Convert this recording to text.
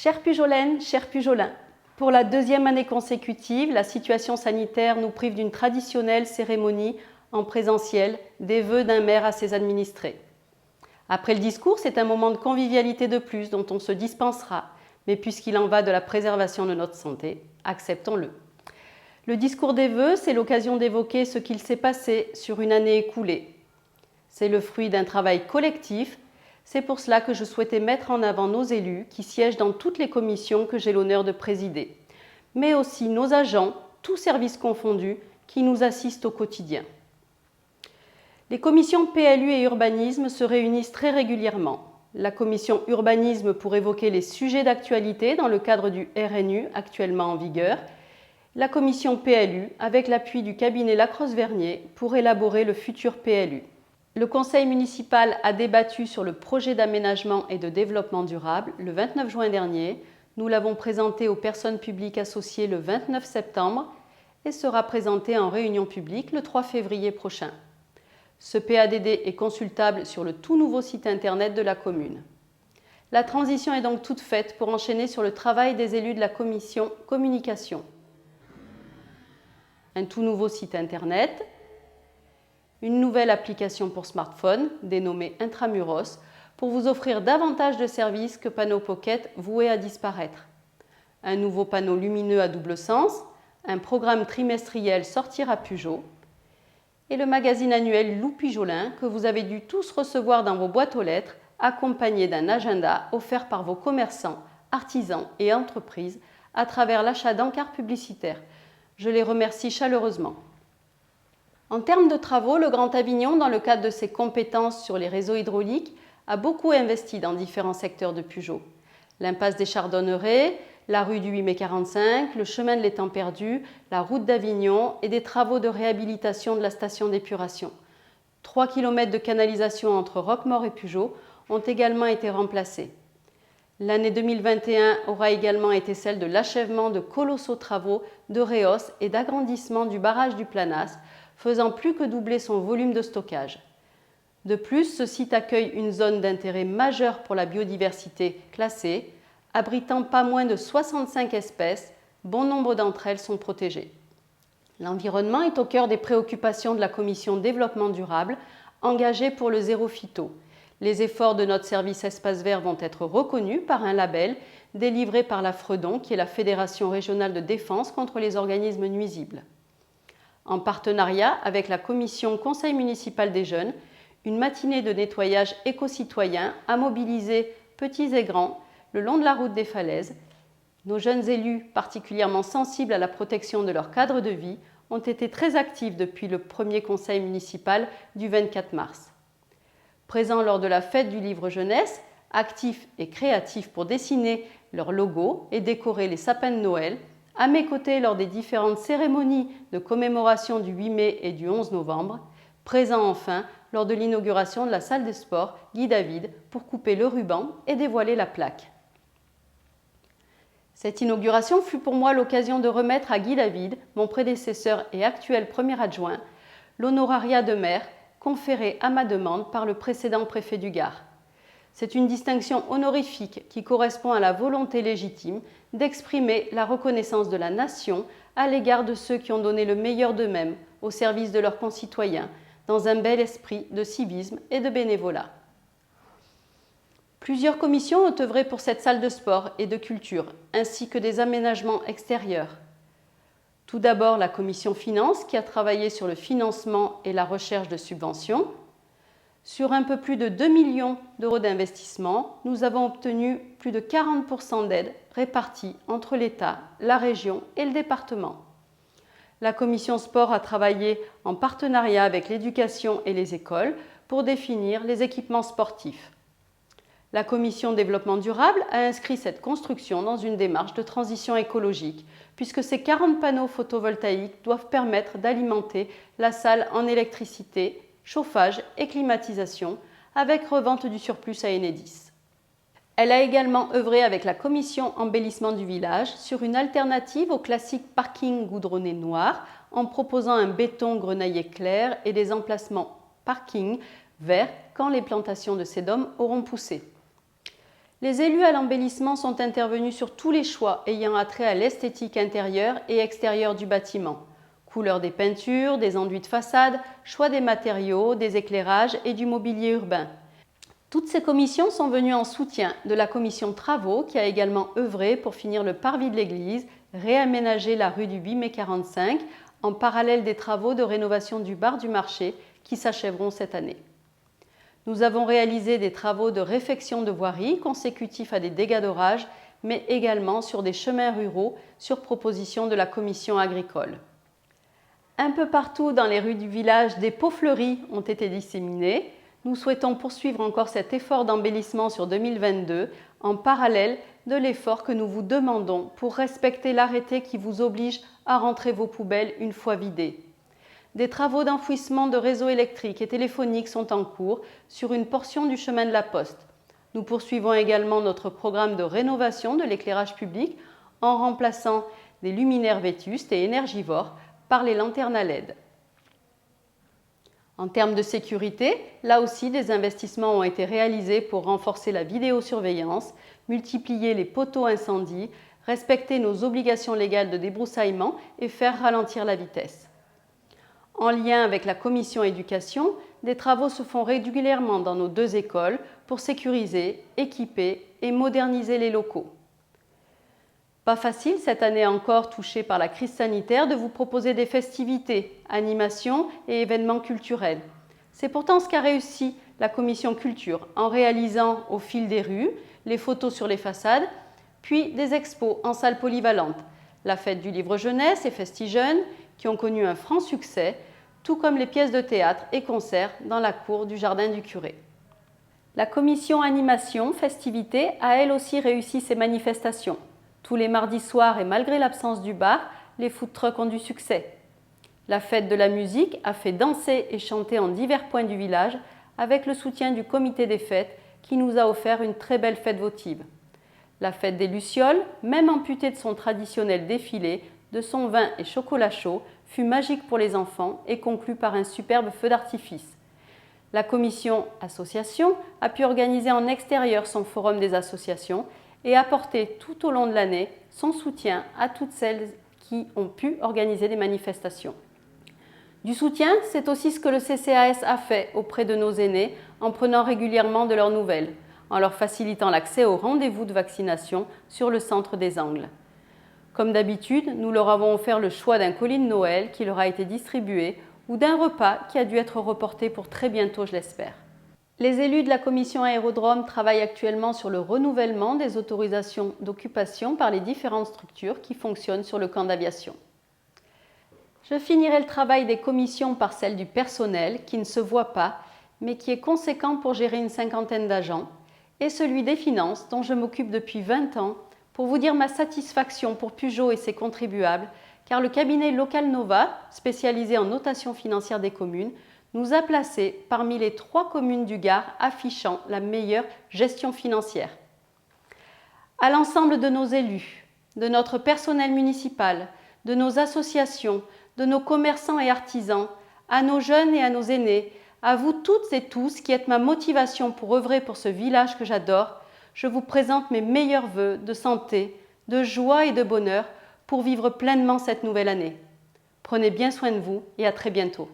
Chères Pujolaines, chers Pujolins, pour la deuxième année consécutive, la situation sanitaire nous prive d'une traditionnelle cérémonie en présentiel des vœux d'un maire à ses administrés. Après le discours, c'est un moment de convivialité de plus dont on se dispensera, mais puisqu'il en va de la préservation de notre santé, acceptons-le. Le discours des vœux, c'est l'occasion d'évoquer ce qu'il s'est passé sur une année écoulée. C'est le fruit d'un travail collectif. C'est pour cela que je souhaitais mettre en avant nos élus qui siègent dans toutes les commissions que j'ai l'honneur de présider, mais aussi nos agents, tous services confondus, qui nous assistent au quotidien. Les commissions PLU et urbanisme se réunissent très régulièrement. La commission urbanisme pour évoquer les sujets d'actualité dans le cadre du RNU actuellement en vigueur, la commission PLU avec l'appui du cabinet Lacrosse-Vernier pour élaborer le futur PLU. Le conseil municipal a débattu sur le projet d'aménagement et de développement durable le 29 juin dernier. Nous l'avons présenté aux personnes publiques associées le 29 septembre et sera présenté en réunion publique le 3 février prochain. Ce PADD est consultable sur le tout nouveau site internet de la commune. La transition est donc toute faite pour enchaîner sur le travail des élus de la commission communication. Un tout nouveau site internet, une nouvelle application pour smartphone dénommée Intramuros pour vous offrir davantage de services que Panneau Pocket voué à disparaître. Un nouveau panneau lumineux à double sens, un programme trimestriel Sortir à Pujol et le magazine annuel Loup Pujolin que vous avez dû tous recevoir dans vos boîtes aux lettres, accompagné d'un agenda offert par vos commerçants, artisans et entreprises à travers l'achat d'encarts publicitaires. Je les remercie chaleureusement. En termes de travaux, le Grand Avignon, dans le cadre de ses compétences sur les réseaux hydrauliques, a beaucoup investi dans différents secteurs de Pujol. L'impasse des Chardonnerets, la rue du 8 mai 45, le chemin de l'étang perdu, la route d'Avignon et des travaux de réhabilitation de la station d'épuration. 3 km de canalisation entre Roquemaure et Pujol ont également été remplacés. L'année 2021 aura également été celle de l'achèvement de colossaux travaux de rehausse et d'agrandissement du barrage du Planas, faisant plus que doubler son volume de stockage. De plus, ce site accueille une zone d'intérêt majeur pour la biodiversité classée, abritant pas moins de 65 espèces, bon nombre d'entre elles sont protégées. L'environnement est au cœur des préoccupations de la commission développement durable, engagée pour le zéro phyto. Les efforts de notre service Espace Vert vont être reconnus par un label délivré par la Fredon, qui est la Fédération régionale de défense contre les organismes nuisibles. En partenariat avec la commission Conseil municipal des jeunes, une matinée de nettoyage éco-citoyen a mobilisé petits et grands le long de la route des falaises. Nos jeunes élus, particulièrement sensibles à la protection de leur cadre de vie, ont été très actifs depuis le premier conseil municipal du 24 mars. Présents lors de la fête du livre jeunesse, actifs et créatifs pour dessiner leur logo et décorer les sapins de Noël, à mes côtés lors des différentes cérémonies de commémoration du 8 mai et du 11 novembre, présent enfin lors de l'inauguration de la salle des sports Guy David pour couper le ruban et dévoiler la plaque. Cette inauguration fut pour moi l'occasion de remettre à Guy David, mon prédécesseur et actuel premier adjoint, l'honorariat de maire conféré à ma demande par le précédent préfet du Gard. C'est une distinction honorifique qui correspond à la volonté légitime d'exprimer la reconnaissance de la nation à l'égard de ceux qui ont donné le meilleur d'eux-mêmes au service de leurs concitoyens, dans un bel esprit de civisme et de bénévolat. Plusieurs commissions ont œuvré pour cette salle de sport et de culture, ainsi que des aménagements extérieurs. Tout d'abord, la commission finances qui a travaillé sur le financement et la recherche de subventions. Sur un peu plus de 2 millions d'euros d'investissement, nous avons obtenu plus de 40% d'aides réparties entre l'État, la région et le département. La commission sport a travaillé en partenariat avec l'éducation et les écoles pour définir les équipements sportifs. La commission développement durable a inscrit cette construction dans une démarche de transition écologique, puisque ces 40 panneaux photovoltaïques doivent permettre d'alimenter la salle en électricité, chauffage et climatisation, avec revente du surplus à Enedis. Elle a également œuvré avec la commission embellissement du village sur une alternative au classique parking goudronné noir, en proposant un béton grenaillé clair et des emplacements parking verts quand les plantations de sédum auront poussé. Les élus à l'embellissement sont intervenus sur tous les choix ayant attrait à l'esthétique intérieure et extérieure du bâtiment. Couleur des peintures, des enduits de façade, choix des matériaux, des éclairages et du mobilier urbain. Toutes ces commissions sont venues en soutien de la commission Travaux qui a également œuvré pour finir le parvis de l'église, réaménager la rue du 8 mai 45 en parallèle des travaux de rénovation du bar du marché qui s'achèveront cette année. Nous avons réalisé des travaux de réfection de voirie consécutifs à des dégâts d'orage, mais également sur des chemins ruraux sur proposition de la commission agricole. Un peu partout dans les rues du village, des pots fleuris ont été disséminés. Nous souhaitons poursuivre encore cet effort d'embellissement sur 2022 en parallèle de l'effort que nous vous demandons pour respecter l'arrêté qui vous oblige à rentrer vos poubelles une fois vidées. Des travaux d'enfouissement de réseaux électriques et téléphoniques sont en cours sur une portion du chemin de la Poste. Nous poursuivons également notre programme de rénovation de l'éclairage public en remplaçant des luminaires vétustes et énergivores par les lanternes à LED. En termes de sécurité, là aussi des investissements ont été réalisés pour renforcer la vidéosurveillance, multiplier les poteaux incendies, respecter nos obligations légales de débroussaillement et faire ralentir la vitesse. En lien avec la commission éducation, des travaux se font régulièrement dans nos 2 écoles pour sécuriser, équiper et moderniser les locaux. Pas facile cette année encore touchée par la crise sanitaire de vous proposer des festivités, animations et événements culturels. C'est pourtant ce qu'a réussi la commission culture en réalisant au fil des rues les photos sur les façades, puis des expos en salle polyvalente, la fête du livre jeunesse et Festigène qui ont connu un franc succès, tout comme les pièces de théâtre et concerts dans la cour du jardin du curé. La commission animation festivités a elle aussi réussi ses manifestations. Tous les mardis soirs et malgré l'absence du bar, les food trucks ont du succès. La fête de la musique a fait danser et chanter en divers points du village avec le soutien du comité des fêtes qui nous a offert une très belle fête votive. La fête des Lucioles, même amputée de son traditionnel défilé, de son vin et chocolat chaud, fut magique pour les enfants et conclue par un superbe feu d'artifice. La commission association a pu organiser en extérieur son forum des associations et apporter tout au long de l'année son soutien à toutes celles qui ont pu organiser des manifestations. Du soutien, c'est aussi ce que le CCAS a fait auprès de nos aînés en prenant régulièrement de leurs nouvelles, en leur facilitant l'accès aux rendez-vous de vaccination sur le centre des Angles. Comme d'habitude, nous leur avons offert le choix d'un colis de Noël qui leur a été distribué ou d'un repas qui a dû être reporté pour très bientôt, je l'espère. Les élus de la commission aérodrome travaillent actuellement sur le renouvellement des autorisations d'occupation par les différentes structures qui fonctionnent sur le camp d'aviation. Je finirai le travail des commissions par celle du personnel qui ne se voit pas, mais qui est conséquent pour gérer une 50aine d'agents, et celui des finances dont je m'occupe depuis 20 ans pour vous dire ma satisfaction pour Peugeot et ses contribuables, car le cabinet Local Nova, spécialisé en notation financière des communes, nous a placés parmi les 3 communes du Gard affichant la meilleure gestion financière. À l'ensemble de nos élus, de notre personnel municipal, de nos associations, de nos commerçants et artisans, à nos jeunes et à nos aînés, à vous toutes et tous qui êtes ma motivation pour œuvrer pour ce village que j'adore, je vous présente mes meilleurs vœux de santé, de joie et de bonheur pour vivre pleinement cette nouvelle année. Prenez bien soin de vous et à très bientôt.